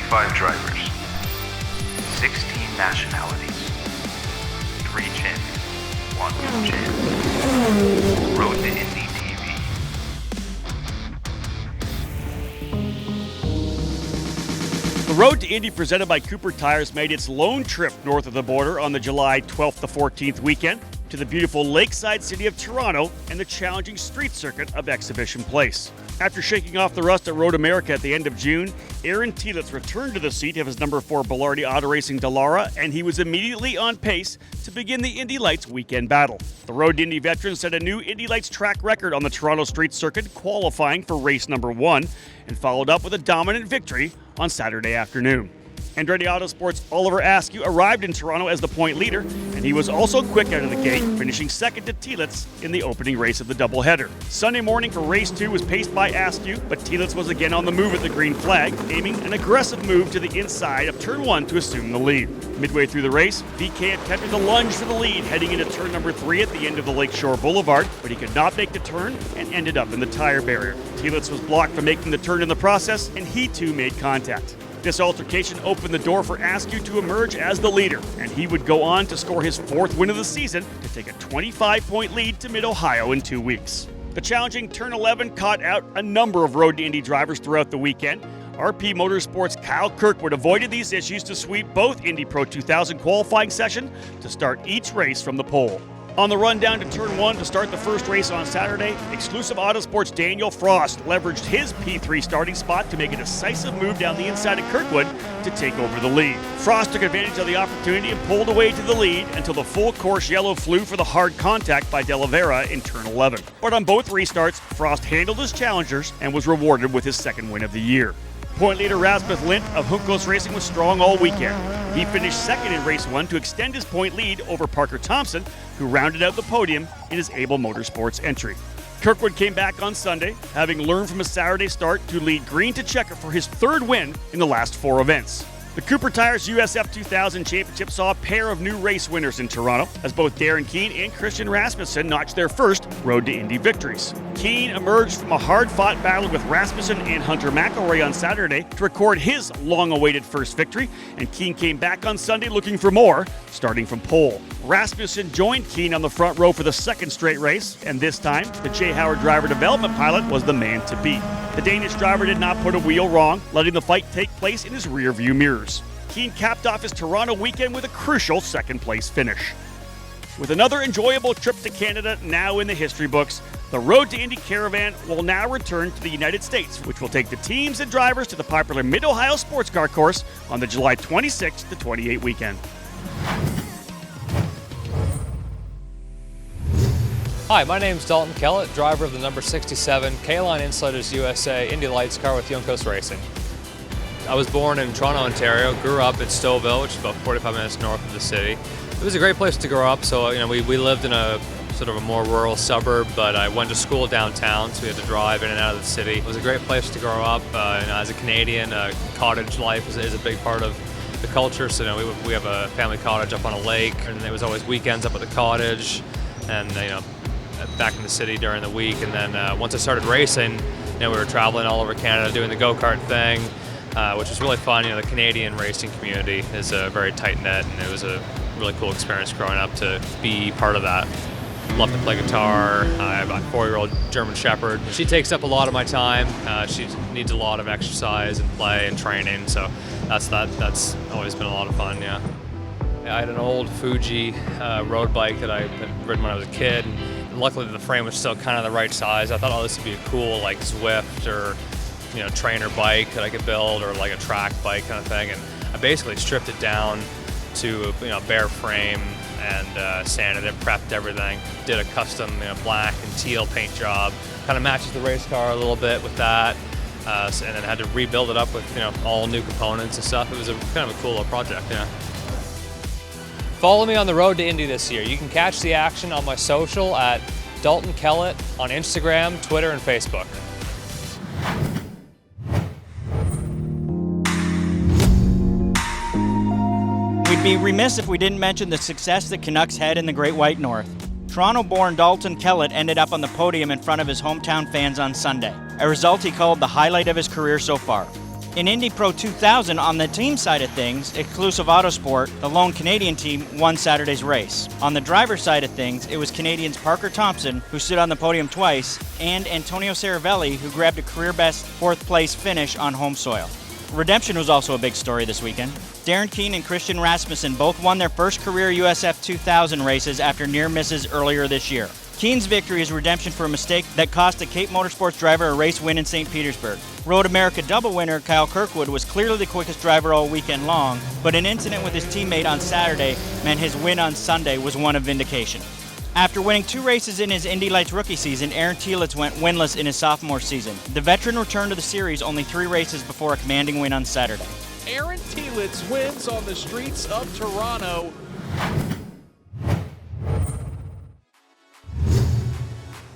35 drivers, 16 nationalities, 3 champions, 1 world champion. Road to Indy TV. The Road to Indy, presented by Cooper Tires, made its lone trip north of the border on the July 12th to 14th weekend to the beautiful lakeside city of Toronto and the challenging street circuit of Exhibition Place. After shaking off the rust at Road America at the end of June, Aaron Telitz returned to the seat of his number 4 Belardi Auto Racing Dallara, and he was immediately on pace to begin the Indy Lights weekend battle. The Road to Indy veteran set a new Indy Lights track record on the Toronto street circuit, qualifying for race number 1, and followed up with a dominant victory on Saturday afternoon. Andretti Autosport's Oliver Askew arrived in Toronto as the point leader, and he was also quick out of the gate, finishing second to Telitz in the opening race of the doubleheader. Sunday morning for race 2 was paced by Askew, but Telitz was again on the move at the green flag, aiming an aggressive move to the inside of turn 1 to assume the lead. Midway through the race, VK attempted to lunge for the lead heading into turn number 3 at the end of the Lakeshore Boulevard, but he could not make the turn and ended up in the tire barrier. Telitz was blocked from making the turn in the process, and he too made contact. This altercation opened the door for Askew to emerge as the leader, and he would go on to score his 4th win of the season to take a 25-point lead to Mid-Ohio in 2 weeks. The challenging Turn 11 caught out a number of Road to Indy drivers throughout the weekend. RP Motorsports' Kyle Kirkwood avoided these issues to sweep both Indy Pro 2000 qualifying session to start each race from the pole. On the run down to Turn 1 to start the first race on Saturday, Exclusive Autosports' Daniel Frost leveraged his P3 starting spot to make a decisive move down the inside of Kirkwood to take over the lead. Frost took advantage of the opportunity and pulled away to the lead until the full course yellow flew for the hard contact by De Oliveira in Turn 11. But on both restarts, Frost handled his challengers and was rewarded with his 2nd win of the year. Point leader Rasmus Lint of Hunkos Racing was strong all weekend. He finished 2nd in race 1 to extend his point lead over Parker Thompson, who rounded out the podium in his Able Motorsports entry. Kirkwood came back on Sunday, having learned from his Saturday start to lead green to checker for his 3rd win in the last 4 events. The Cooper Tires US Ep.07 Championship saw a pair of new race winners in Toronto, as both Darren Keane and Christian Rasmussen notched their first Road to Indy victories. Keane emerged from a hard-fought battle with Rasmussen and Hunter McElroy on Saturday to record his long-awaited first victory, and Keane came back on Sunday looking for more, starting from pole. Rasmussen joined Keane on the front row for the 2nd straight race, and this time, the Jay Howard driver development pilot was the man to beat. The Danish driver did not put a wheel wrong, letting the fight take place in his rear-view mirrors. Keane capped off his Toronto weekend with a crucial 2nd place finish. With another enjoyable trip to Canada now in the history books, the Road to Indy Caravan will now return to the United States, which will take the teams and drivers to the popular Mid-Ohio Sports Car Course on the July 26 to 28 weekend. Hi, my name's Dalton Kellett, driver of the number 67 K-Line Insulators USA Indy Lights car with Junkos Racing. I was born in Toronto, Ontario, grew up in Stouffville, which is about 45 minutes north of the city. It was a great place to grow up, so we lived in a sort of a more rural suburb, but I went to school downtown, so we had to drive in and out of the city. It was a great place to grow up. As a Canadian, cottage life is a big part of the culture, so we have a family cottage up on a lake, and there was always weekends up at the cottage, and back in the city during the week. And then once I started racing, we were traveling all over Canada doing the go-kart thing, which was really fun. The Canadian racing community is very tight-knit, and it was a really cool experience growing up to be part of that. Love to play guitar. I have a 4-year-old German Shepherd. She takes up a lot of my time. She needs a lot of exercise and play and training, so that's always been a lot of fun, yeah. I had an old Fuji road bike that I had ridden when I was a kid. And luckily, the frame was still kind of the right size. I thought, oh, this would be a cool like Zwift or trainer bike that I could build, or like a track bike kind of thing. And I basically stripped it down to bare frame and sanded it, prepped everything. Did a custom black and teal paint job. Kind of matches the race car a little bit with that. And then had to rebuild it up with all new components and stuff. It was kind of a cool little project, yeah. Follow me on the Road to Indy this year. You can catch the action on my social at Dalton Kellett on Instagram, Twitter, and Facebook. We'd be remiss if we didn't mention the success the Canucks had in the Great White North. Toronto-born Dalton Kellett ended up on the podium in front of his hometown fans on Sunday, a result he called the highlight of his career so far. In Indy Pro 2000, on the team side of things, Exclusive Autosport, the lone Canadian team, won Saturday's race. On the driver side of things, it was Canadians Parker Thompson, who stood on the podium twice, and Antonio Saravelli, who grabbed a career-best fourth-place finish on home soil. Redemption was also a big story this weekend. Darren Keene and Christian Rasmussen both won their first career USF 2000 races after near misses earlier this year. Keene's victory is redemption for a mistake that cost a Cape Motorsports driver a race win in St. Petersburg. Road America double winner Kyle Kirkwood was clearly the quickest driver all weekend long, but an incident with his teammate on Saturday meant his win on Sunday was one of vindication. After winning 2 races in his Indy Lights rookie season, Aaron Telitz went winless in his sophomore season. The veteran returned to the series only 3 races before a commanding win on Saturday. Aaron Telitz wins on the streets of Toronto.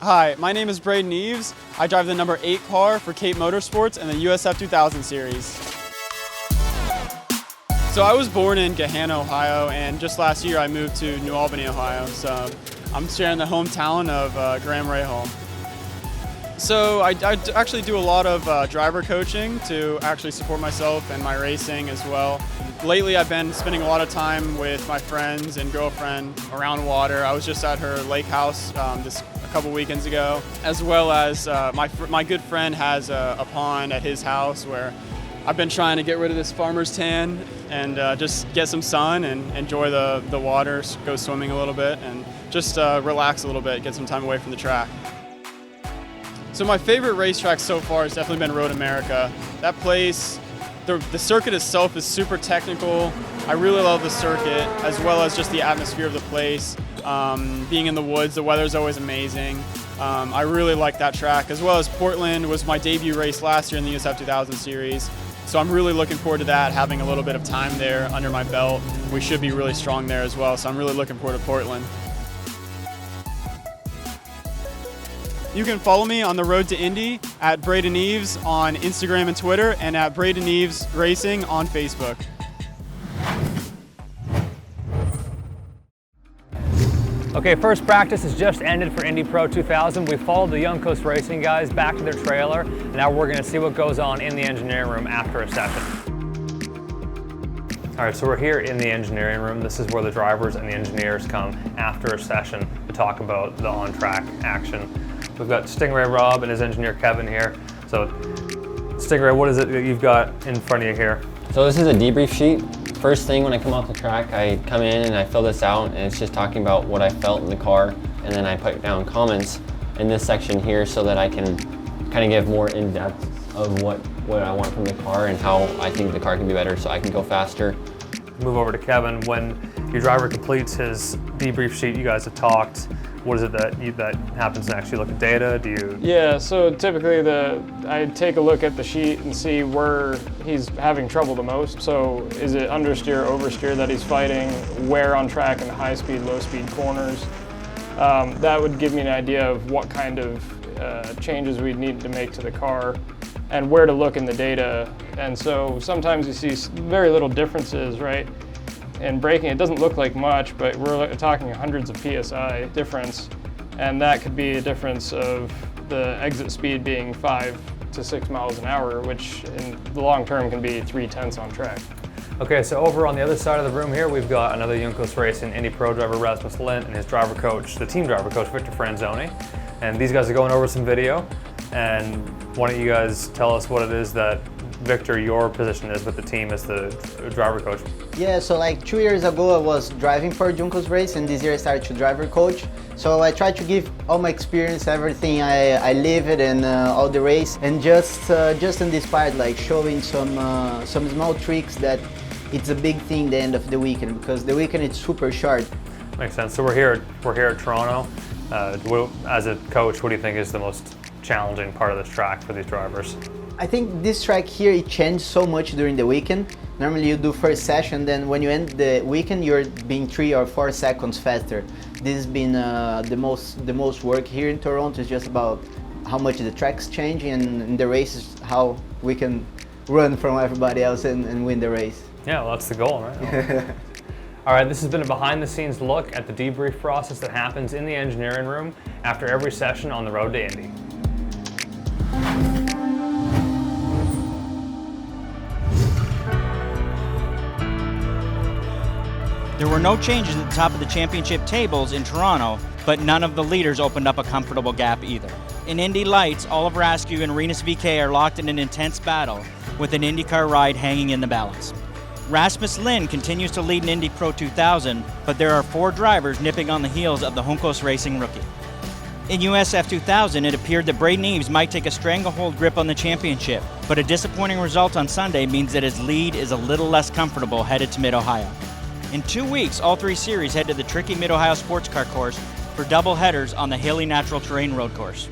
Hi, my name is Braden Eaves. I drive the number 8 car for Cape Motorsports in the USF 2000 series. So I was born in Gahanna, Ohio, and just last year I moved to New Albany, Ohio. So I'm sharing the hometown of Graham Rahal. So I actually do a lot of driver coaching to actually support myself and my racing as well. Lately I've been spending a lot of time with my friends and girlfriend around water. I was just at her lake house a couple weekends ago, as well as my good friend has a pond at his house where I've been trying to get rid of this farmer's tan and just get some sun and enjoy the water, go swimming a little bit, and just relax a little bit, get some time away from the track. So my favorite racetrack so far has definitely been Road America. That place, the circuit itself is super technical. I really love the circuit, as well as just the atmosphere of the place. Being in the woods, the weather's always amazing. I really like that track, as well as Portland was my debut race last year in the USF 2000 series. So I'm really looking forward to that, having a little bit of time there under my belt. We should be really strong there as well, so I'm really looking forward to Portland. You can follow me on the road to Indy at Braden Eaves on Instagram and Twitter, and at Braden Eaves Racing on Facebook. Okay, first practice has just ended for Indy Pro 2000. We followed the Young Coast Racing guys back to their trailer, and now we're gonna see what goes on in the engineering room after a session. All right, so we're here in the engineering room. This is where the drivers and the engineers come after a session to talk about the on-track action. We've got Stingray Rob and his engineer Kevin here. So Stingray, what is it that you've got in front of you here? So this is a debrief sheet. First thing when I come off the track, I come in and I fill this out, and it's just talking about what I felt in the car, and then I put down comments in this section here so that I can kind of give more in-depth of what I want from the car and how I think the car can be better so I can go faster. Move over to Kevin. When your driver completes his debrief sheet, you guys have talked. What is it that happens next? You look at data? Do you? Yeah, so typically I take a look at the sheet and see where he's having trouble the most. So is it understeer, oversteer that he's fighting? Where on track in the high speed, low speed corners? That would give me an idea of what kind of changes we'd need to make to the car and where to look in the data. And so sometimes you see very little differences, right? In braking, it doesn't look like much, but we're talking hundreds of PSI difference. And that could be a difference of the exit speed being 5 to 6 miles an hour, which in the long term can be 3/10 on track. Okay, so over on the other side of the room here, we've got another Young Coast Racing Indy Pro driver, Rasmus Lint, and his driver coach, the team driver coach, Victor Franzoni. And these guys are going over some video. And why don't you guys tell us what it is that, Victor, your position is with the team as the driver coach? Yeah, so like 2 years ago I was driving for Juncos Race, and this year I started to driver coach. So I try to give all my experience, everything I lived and all the race, and just in this part, like showing some small tricks that it's a big thing the end of the weekend, because the weekend is super short. Makes sense. So we're here at Toronto. As a coach, what do you think is the most challenging part of this track for these drivers? I think this track here, it changed so much during the weekend. Normally you do first session, then when you end the weekend, you're being 3 or 4 seconds faster. This has been the most work here in Toronto. Is just about how much the track's changing, and in the races, how we can run from everybody else and win the race. Yeah, well, that's the goal, right? All right, this has been a behind-the-scenes look at the debrief process that happens in the engineering room after every session on the road to Indy. There were no changes at the top of the championship tables in Toronto, but none of the leaders opened up a comfortable gap either. In Indy Lights, Oliver Askew and Rinus VeeKay are locked in an intense battle, with an IndyCar ride hanging in the balance. Rasmus Lind continues to lead in Indy Pro 2000, but there are 4 drivers nipping on the heels of the Juncos Racing rookie. In USF 2000, it appeared that Braden Eaves might take a stranglehold grip on the championship, but a disappointing result on Sunday means that his lead is a little less comfortable headed to Mid-Ohio. In 2 weeks, all 3 series head to the tricky Mid-Ohio Sports Car course for double headers on the hilly natural terrain road course.